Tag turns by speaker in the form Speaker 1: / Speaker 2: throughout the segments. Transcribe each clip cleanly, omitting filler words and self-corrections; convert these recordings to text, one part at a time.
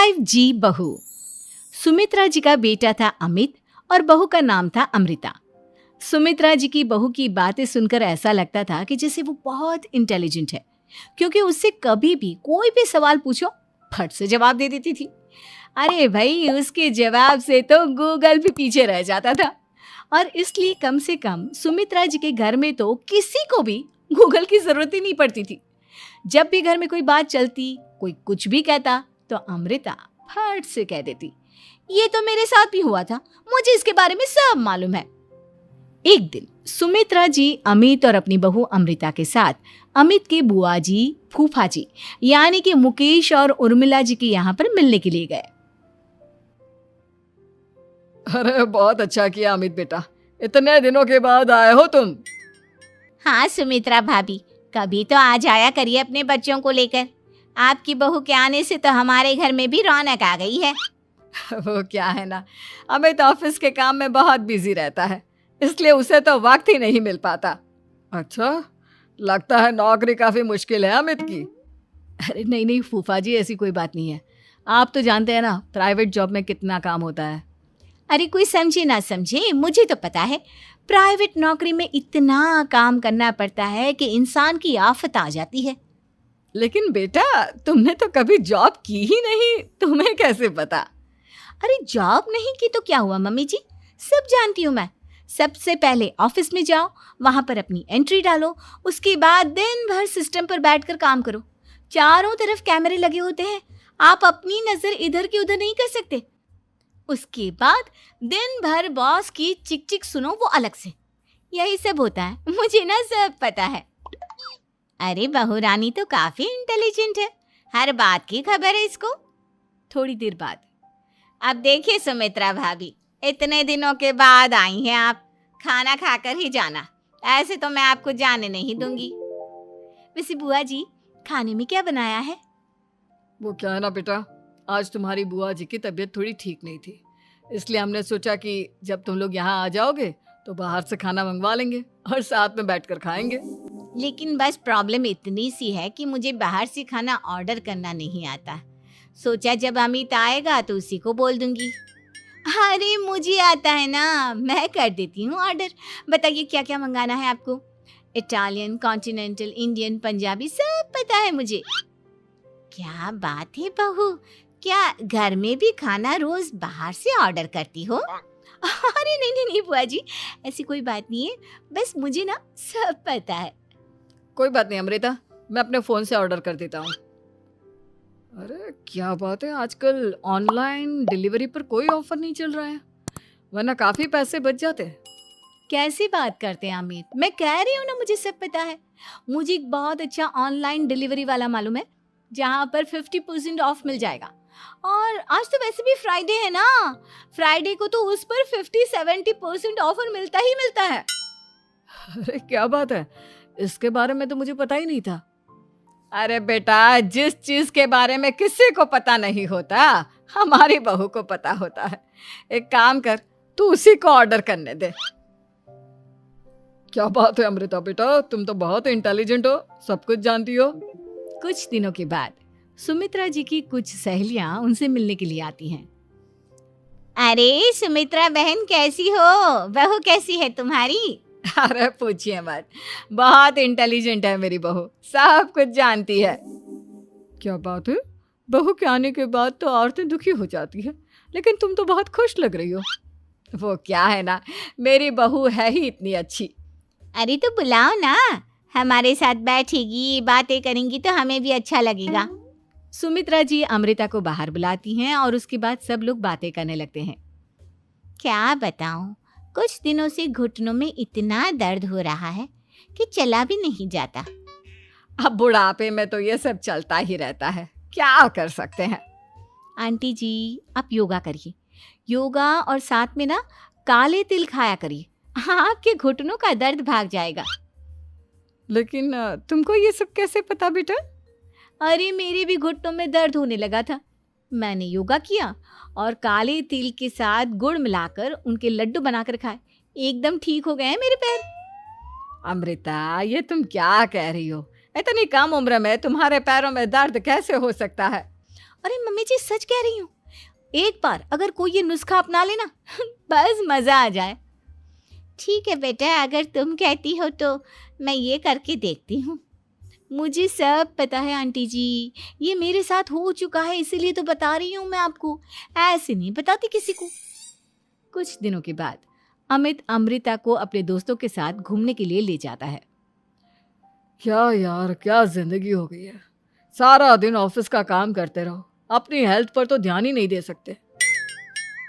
Speaker 1: 5G बहू। सुमित्रा जी का बेटा था अमित और बहू का नाम था अमृता। सुमित्रा जी की बहू की बातें सुनकर ऐसा लगता था कि जैसे वो बहुत इंटेलिजेंट है, क्योंकि उससे कभी भी कोई भी सवाल पूछो फट से जवाब दे देती थी। अरे भाई, उसके जवाब से तो गूगल भी पीछे रह जाता था। और इसलिए कम से कम सुमित्रा जी के घर में तो किसी को भी गूगल की जरूरत ही नहीं पड़ती थी। जब भी घर में कोई बात चलती, कोई कुछ भी कहता, तो अमृता फट से कह देती, ये तो मेरे साथ भी हुआ था, मुझे इसके बारे में सब मालूम है। एक दिन सुमित्रा जी अमित और अपनी बहू अमृता के साथ अमित के बुआ जी, फूफा जी यानी कि मुकेश और उर्मिला जी के यहाँ पर मिलने के लिए गए।
Speaker 2: अरे बहुत अच्छा किया अमित बेटा, इतने दिनों के बाद आए हो तुम।
Speaker 3: हाँ सुमित्रा भाभी, कभी तो आ जाया करिए अपने बच्चों को लेकर। आपकी बहू के आने से तो हमारे घर में भी रौनक आ गई है।
Speaker 2: वो क्या है ना, अमित ऑफिस के काम में बहुत बिजी रहता है, इसलिए उसे तो वक्त ही नहीं मिल पाता। अच्छा, लगता है नौकरी काफी मुश्किल है अमित की।
Speaker 1: अरे नहीं फूफा जी, ऐसी कोई बात नहीं है। आप तो जानते हैं ना प्राइवेट जॉब में कितना काम होता है।
Speaker 3: अरे कोई समझे ना समझे, मुझे तो पता है प्राइवेट नौकरी में इतना काम करना पड़ता है कि इंसान की आफत आ जाती है।
Speaker 2: लेकिन बेटा, तुमने तो कभी जॉब की ही नहीं, तुम्हें कैसे पता?
Speaker 3: अरे जॉब नहीं की तो क्या हुआ मम्मी जी, सब जानती हूँ मैं। सबसे पहले ऑफिस में जाओ, वहां पर अपनी एंट्री डालो, उसके बाद दिन भर सिस्टम पर बैठकर काम करो। चारों तरफ कैमरे लगे होते हैं, आप अपनी नजर इधर की उधर नहीं कर सकते। उसके बाद दिन भर बॉस की चिक चिक सुनो, वो अलग से। यही सब होता है, मुझे ना सब पता है। अरे बहू रानी तो काफी इंटेलिजेंट है, हर बात की खबर है इसको।
Speaker 1: थोड़ी देर बाद,
Speaker 3: अब देखिए सुमित्रा भाभी, इतने दिनों के बाद आई हैं आप, खाना खाकर ही जाना, ऐसे तो मैं आपको जाने नहीं दूंगी।
Speaker 1: वैसे बुआ जी, खाने में क्या बनाया है?
Speaker 2: वो क्या है ना बेटा, आज तुम्हारी बुआ जी की तबीयत थोड़ी ठीक नहीं थी, इसलिए हमने सोचा कि जब तुम लोग यहाँ आ जाओगे तो बाहर से खाना मंगवा लेंगे और साथ में बैठकर खाएंगे।
Speaker 3: लेकिन बस प्रॉब्लम इतनी सी है कि मुझे बाहर से खाना ऑर्डर करना नहीं आता। सोचा जब अमित आएगा तो उसी को बोल दूंगी। अरे मुझे आता है ना, मैं कर देती हूँ ऑर्डर। बताइए क्या क्या मंगाना है आपको? इटालियन, कॉन्टिनेंटल, इंडियन, पंजाबी, सब पता है मुझे। क्या बात है बहू, क्या घर में भी खाना रोज बाहर से ऑर्डर करती हो?
Speaker 1: अरे नहीं बुआ जी, ऐसी कोई बात नहीं है, बस मुझे ना सब पता है।
Speaker 2: कोई बात नहीं अमृता, मैं अपने फोन से ऑर्डर कर देता हूँ। अरे क्या बात है, आजकल ऑनलाइन डिलीवरी पर कोई ऑफर नहीं चल रहा है, वरना काफी पैसे बच जाते।
Speaker 1: कैसी बात करते हैं अमित, मैं कह रही हूँ ना मुझे सब पता है। मुझे एक बहुत अच्छा ऑनलाइन डिलीवरी वाला मालूम है, जहाँ पर 50% ऑफ मिल जाएगा। और आज तो वैसे भी फ्राइडे है ना, फ्राइडे को तो उस पर 50-70% ऑफर मिलता ही मिलता है।
Speaker 2: अरे क्या बात है, इसके बारे में तो मुझे पता ही नहीं था। अरे बेटा, जिस चीज के बारे में किसी को पता नहीं होता, हमारी बहू को पता होता है। एक काम कर, तू उसी को ऑर्डर करने दे। क्या बात है अमृता बेटा, तुम तो बहुत इंटेलिजेंट हो, सब कुछ जानती हो।
Speaker 1: कुछ दिनों के बाद सुमित्रा जी की कुछ सहेलियां उनसे मिलने के लिए आती हैं।
Speaker 3: अरे सुमित्रा बहन कैसी हो, बहू कैसी है तुम्हारी?
Speaker 2: अरे पूछिए मत, बहुत इंटेलिजेंट है मेरी बहू, सब कुछ जानती है। क्या बात है, बहू के आने के बाद तो औरतें दुखी हो जाती है, लेकिन तुम तो बहुत खुश लग रही हो। वो क्या है ना, मेरी बहू है ही इतनी अच्छी।
Speaker 3: अरे तो बुलाओ ना, हमारे साथ बैठेगी, बातें करेंगी तो हमें भी अच्छा लगेगा।
Speaker 1: सुमित्रा जी अमृता को बाहर बुलाती हैं और उसके बाद सब लोग बातें करने लगते हैं।
Speaker 3: क्या बताऊं, कुछ दिनों से घुटनों में इतना दर्द हो रहा है कि चला भी नहीं जाता।
Speaker 2: अब बुढ़ापे में तो ये सब चलता ही रहता है, क्या कर सकते हैं।
Speaker 1: आंटी जी, आप योगा करिए, योगा और साथ में ना काले तिल खाया करिए, आपके घुटनों का दर्द भाग जाएगा।
Speaker 2: लेकिन तुमको ये सब कैसे पता बेटा?
Speaker 1: अरे मेरे भी घुटनों में दर्द होने लगा था, मैंने योगा किया और काले तिल के साथ गुड़ मिलाकर उनके लड्डू बनाकर खाए, एकदम ठीक हो गए हैं मेरे पैर।
Speaker 2: अमृता, ये तुम क्या कह रही हो? इतनी कम उम्र में तुम्हारे पैरों में दर्द कैसे हो सकता है?
Speaker 3: अरे मम्मी जी सच कह रही हूँ, एक बार अगर कोई ये नुस्खा अपना लेना बस मज़ा आ जाए। ठीक है बेटा, अगर तुम कहती हो तो मैं ये करके देखती हूँ। मुझे सब पता है आंटी जी, ये मेरे साथ हो चुका है, इसीलिए तो बता रही हूँ मैं आपको, ऐसे नहीं बताती किसी को।
Speaker 1: कुछ दिनों के बाद अमित अमृता को अपने दोस्तों के साथ घूमने के लिए ले जाता है।
Speaker 2: क्या यार, क्या जिंदगी हो गई है। सारा दिन ऑफिस का काम करते रहो, अपनी हेल्थ पर तो ध्यान ही नहीं दे सकते।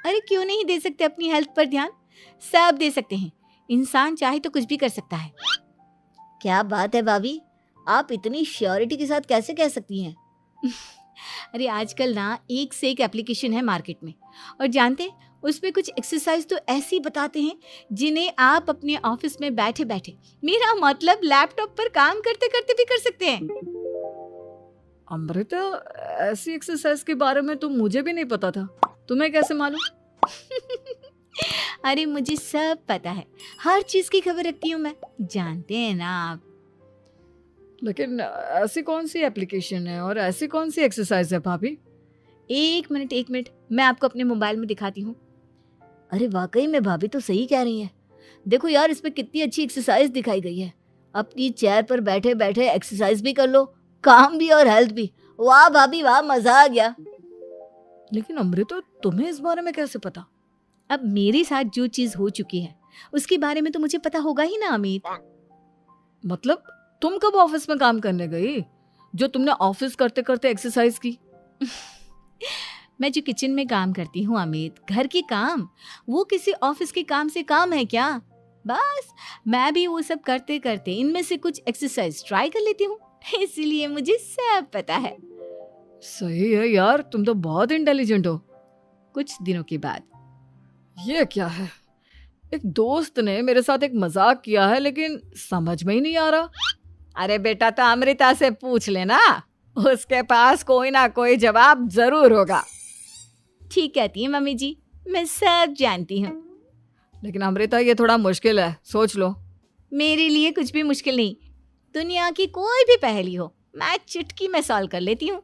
Speaker 1: अरे क्यों नहीं दे सकते अपनी हेल्थ पर ध्यान? सब दे सकते हैं, इंसान चाहे तो कुछ भी कर सकता है।
Speaker 3: क्या बात है भाभी, आप इतनी श्योरिटी के साथ कैसे कह सकती हैं?
Speaker 1: अरे आजकल ना एक से एक एप्लीकेशन है मार्केट में, और जानते हैं उसमें कुछ एक्सरसाइज तो ऐसी बताते हैं जिन्हें आप अपने ऑफिस में बैठे बैठे, मेरा मतलब लैपटॉप पर काम करते करते भी कर सकते हैं।
Speaker 2: अमृता, ऐसी एक्सरसाइज के बारे में तो मुझे भी नहीं पता था, तुम्हें कैसे मालूम?
Speaker 1: अरे मुझे सब पता है, हर चीज की खबर रखती हूँ मैं, जानते हैं ना आप।
Speaker 2: लेकिन ऐसी कौन सी एप्लीकेशन है और ऐसी कौन सी एक्सरसाइज है भाभी?
Speaker 1: एक मिनट, मैं आपको अपने मोबाइल में दिखाती हूँ।
Speaker 3: अरे वाकई में भाभी तो सही कह रही हैं। देखो यार, इसमें कितनी अच्छी एक्सरसाइज दिखाई गई है। अपनी चेयर पर बैठे बैठे एक्सरसाइज भी कर लो, काम भी और हेल्थ भी। वाह भाभी वाह, मजा आ गया।
Speaker 2: लेकिन अमृता, तुम्हें इस बारे में कैसे पता?
Speaker 1: अब मेरे साथ जो चीज हो चुकी है उसके बारे में तो मुझे पता होगा ही ना अमित।
Speaker 2: मतलब तुम कब ऑफिस में काम करने गई जो तुमने ऑफिस करते करते एक्सरसाइज की?
Speaker 1: मैं जो किचन में काम करती हूँ अमित, घर के काम, वो किसी ऑफिस के काम से काम है क्या? बस मैं भी वो सब करते करते इनमें से कुछ एक्सरसाइज ट्राई कर लेती हूँ, इसीलिए मुझे सब पता है।
Speaker 2: सही है यार, तुम तो बहुत इंटेलिजेंट हो।
Speaker 1: कुछ दिनों के बाद
Speaker 2: ये क्या है? एक दोस्त ने मेरे साथ एक मजाक किया है, लेकिन समझ में ही नहीं आ रहा।
Speaker 1: अरे बेटा, तो अमृता से पूछ लेना, उसके पास कोई ना कोई जवाब जरूर होगा। ठीक कहती है मम्मी जी, मैं सब जानती हूँ।
Speaker 2: लेकिन अमृता, ये थोड़ा मुश्किल है, सोच लो।
Speaker 1: मेरे लिए कुछ भी मुश्किल नहीं, दुनिया की कोई भी पहेली हो मैं चुटकी में सॉल्व कर लेती हूँ।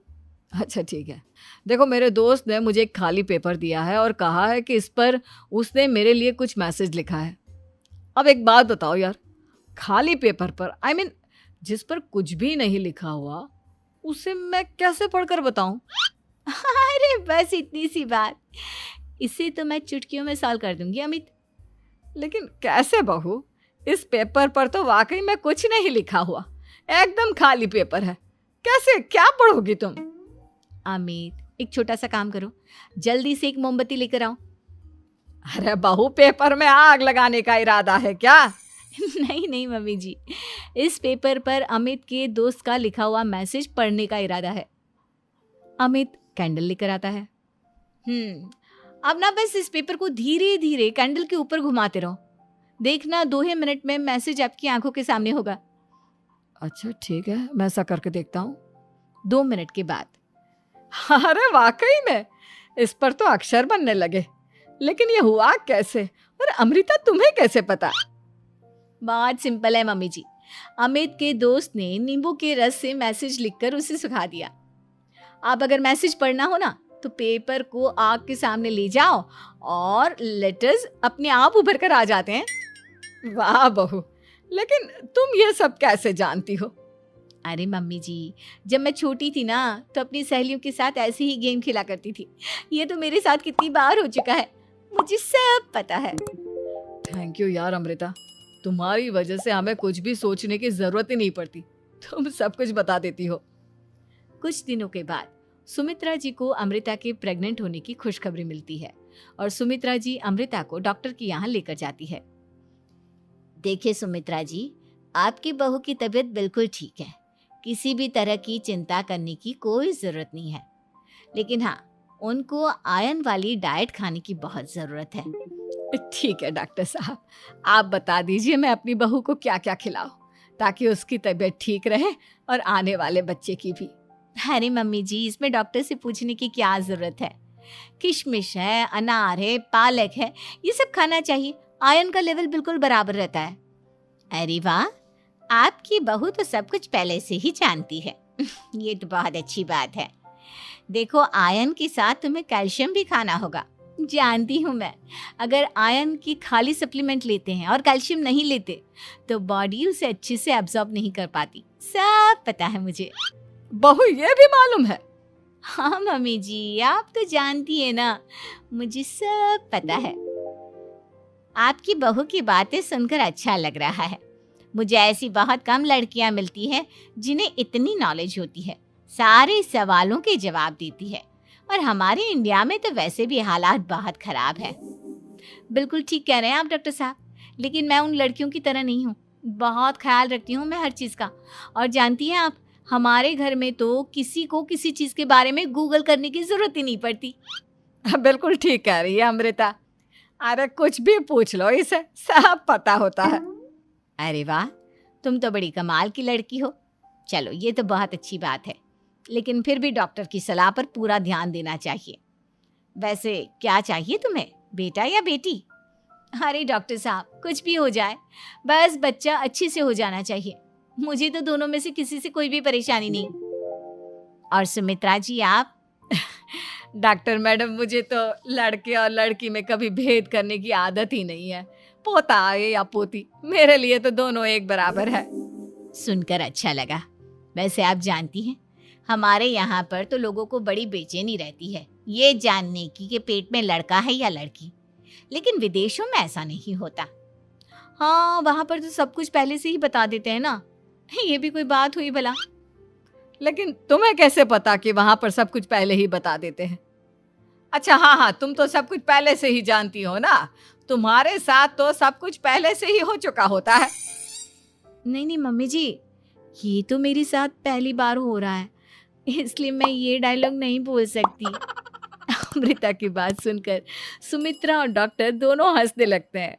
Speaker 2: अच्छा ठीक है, देखो मेरे दोस्त ने मुझे एक खाली पेपर दिया है और कहा है कि इस पर उसने मेरे लिए कुछ मैसेज लिखा है। अब एक बात बताओ यार, खाली पेपर पर, आई मीन जिस पर कुछ भी नहीं लिखा हुआ, उसे मैं कैसे पढ़कर बताऊं?
Speaker 1: अरे बस इतनी सी बात, इसे तो मैं चुटकियों में सॉल्व कर दूंगी अमित।
Speaker 2: लेकिन कैसे बहू? इस पेपर पर तो वाकई में कुछ नहीं लिखा हुआ, एकदम खाली पेपर है, कैसे, क्या पढ़ोगी तुम?
Speaker 1: अमित, एक छोटा सा काम करो, जल्दी से एक मोमबत्ती लेकर आओ।
Speaker 2: अरे बहू, पेपर में आग लगाने का इरादा है क्या?
Speaker 1: नहीं मम्मी जी, इस पेपर पर अमित के दोस्त का लिखा हुआ मैसेज पढ़ने का इरादा है। अमित कैंडल लेकर आता है। अब ना बस इस पेपर को धीरे धीरे कैंडल के ऊपर घुमाते रहो, देखना 2 ही मिनट में मैसेज आपकी आंखों के सामने होगा।
Speaker 2: अच्छा ठीक है, मैं ऐसा करके देखता हूँ।
Speaker 1: 2 मिनट के बाद,
Speaker 2: अरे वाकई में इस पर तो अक्षर बनने लगे, लेकिन ये हुआ कैसे? और अमृता, तुम्हें कैसे पता?
Speaker 1: बहुत सिंपल है मम्मी जी, अमित के दोस्त ने नींबू के रस से मैसेज लिखकर उसे सुखा दिया। अब अगर मैसेज पढ़ना हो ना तो पेपर को आग के सामने ले जाओ और लेटर्स अपने आप उभर कर आ जाते हैं।
Speaker 2: वाह बहू, लेकिन तुम ये सब कैसे जानती हो?
Speaker 1: अरे मम्मी जी, जब मैं छोटी थी ना तो अपनी सहेलियों के साथ ऐसे ही गेम खेला करती थी। ये तो मेरे साथ कितनी बार हो चुका है, मुझे सब पता है।
Speaker 2: थैंक यू यार अमृता, तुम्हारी वजह से हमें कुछ भी सोचने की जरूरत ही नहीं पड़ती, तुम सब कुछ बता देती हो।
Speaker 1: कुछ दिनों के बाद सुमित्रा जी को अमृता के प्रेग्नेंट होने की खुशखबरी मिलती है और सुमित्रा जी अमृता को डॉक्टर के यहाँ लेकर जाती है।
Speaker 3: देखिए सुमित्रा जी, आपकी बहू की तबीयत बिल्कुल ठीक है, किसी भी तरह की चिंता करने की कोई ज़रूरत नहीं है। लेकिन हाँ, उनको आयरन वाली डाइट खाने की बहुत ज़रूरत है।
Speaker 2: ठीक है डॉक्टर साहब, आप बता दीजिए मैं अपनी बहू को क्या क्या खिलाऊं ताकि उसकी तबीयत ठीक रहे और आने वाले बच्चे की भी।
Speaker 1: अरे मम्मी जी, इसमें डॉक्टर से पूछने की क्या ज़रूरत है? किशमिश है, अनार है, पालक है, ये सब खाना चाहिए, आयरन का लेवल बिल्कुल बराबर रहता है।
Speaker 3: अरे वाह, आपकी बहू तो सब कुछ पहले से ही जानती है। ये तो बहुत अच्छी बात है। देखो, आयरन के साथ तुम्हें कैल्शियम भी खाना होगा। जानती हूँ मैं, अगर आयरन की खाली सप्लीमेंट लेते हैं और कैल्शियम नहीं लेते तो बॉडी उसे अच्छे से एब्जॉर्ब नहीं कर पाती। सब पता है मुझे।
Speaker 2: बहू ये भी मालूम है?
Speaker 3: हाँ मम्मी जी, आप तो जानती है ना, मुझे सब पता है। आपकी बहू की बातें सुनकर अच्छा लग रहा है। मुझे ऐसी बहुत कम लड़कियां मिलती हैं जिन्हें इतनी नॉलेज होती है, सारे सवालों के जवाब देती है। और हमारे इंडिया में तो वैसे भी हालात बहुत खराब है। बिल्कुल ठीक कह रहे हैं आप डॉक्टर साहब, लेकिन मैं उन लड़कियों की तरह नहीं हूँ। बहुत ख्याल रखती हूँ मैं हर चीज़ का। और जानती हैं आप, हमारे घर में तो किसी को किसी चीज़ के बारे में गूगल करने की ज़रूरत ही नहीं पड़ती।
Speaker 2: बिल्कुल ठीक कह रही है अमृता। अरे कुछ भी पूछ लो इसे, सब पता होता है।
Speaker 3: अरे वाह, तुम तो बड़ी कमाल की लड़की हो। चलो, ये तो बहुत अच्छी बात है, लेकिन फिर भी डॉक्टर की सलाह पर पूरा ध्यान देना चाहिए। वैसे क्या चाहिए तुम्हें, बेटा या बेटी? अरे डॉक्टर साहब, कुछ भी हो जाए, बस बच्चा अच्छे से हो जाना चाहिए। मुझे तो दोनों में से किसी से कोई भी परेशानी नहीं। और सुमित्रा जी, आप?
Speaker 2: डॉक्टर मैडम, मुझे तो लड़के और लड़की में कभी भेद करने की आदत ही नहीं है। पोता आए या पोती, मेरे लिए तो दोनों एक बराबर है।
Speaker 3: सुनकर अच्छा लगा। वैसे आप जानती हैं, हमारे यहाँ पर तो लोगों को बड़ी बेचैनी रहती है ये जानने की कि पेट में लड़का है या लड़की, लेकिन विदेशों में ऐसा नहीं होता।
Speaker 1: हाँ, वहाँ पर तो सब कुछ पहले से ही बता देते हैं ना। ये भी कोई बात हुई भला?
Speaker 2: लेकिन तुम्हें कैसे पता कि वहां पर सब कुछ पहले ही बता देते हैं? अच्छा हाँ, तुम तो सब कुछ पहले से ही जानती हो ना। तुम्हारे साथ तो सब कुछ पहले से ही हो चुका होता है।
Speaker 1: नहीं मम्मी जी, ये तो मेरे साथ पहली बार हो रहा है, इसलिए मैं ये डायलॉग नहीं बोल सकती। अमृता की बात सुनकर सुमित्रा और डॉक्टर दोनों हंसने लगते हैं।